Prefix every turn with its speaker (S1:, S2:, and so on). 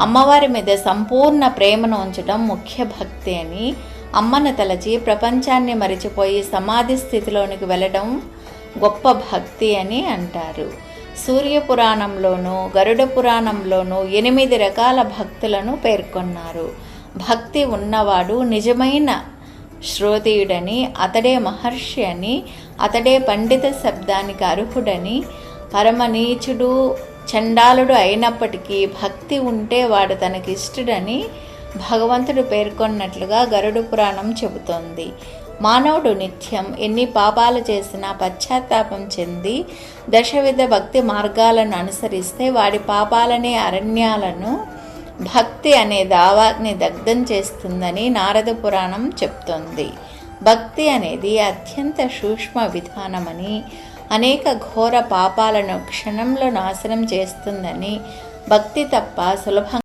S1: అమ్మవారి మీద సంపూర్ణ ప్రేమను ఉంచడం ముఖ్య భక్తి అని, అమ్మను తలచి ప్రపంచాన్ని మరిచిపోయి సమాధి స్థితిలోనికి వెళ్ళడం గొప్ప భక్తి అని అంటారు. సూర్యపురాణంలోనూ గరుడ పురాణంలోనూ 8 రకాల భక్తులను పేర్కొన్నారు. భక్తి ఉన్నవాడు నిజమైన శ్రోతీయుడని, అతడే మహర్షి అని, అతడే పండిత శబ్దానికి అర్హుడని, పరమనీచుడు చండాలుడు అయినప్పటికీ భక్తి ఉంటే వాడు తనకిష్టుడని భగవంతుడు పేర్కొన్నట్లుగా గరుడ పురాణం చెబుతోంది. మానవుడు నిత్యం ఎన్ని పాపాలు చేసినా పశ్చాత్తాపం చెంది దశవిధ భక్తి మార్గాలను అనుసరిస్తే వాడి పాపాలనే అరణ్యాలను భక్తి అనే దావాగ్ని దగ్ధం చేస్తుందని నారద పురాణం చెప్తోంది. భక్తి అనేది అత్యంత సూక్ష్మ విధానమని, అనేక ఘోర పాపాలను క్షణంలో నాశనం చేస్తుందని, భక్తి తప్ప సులభంగా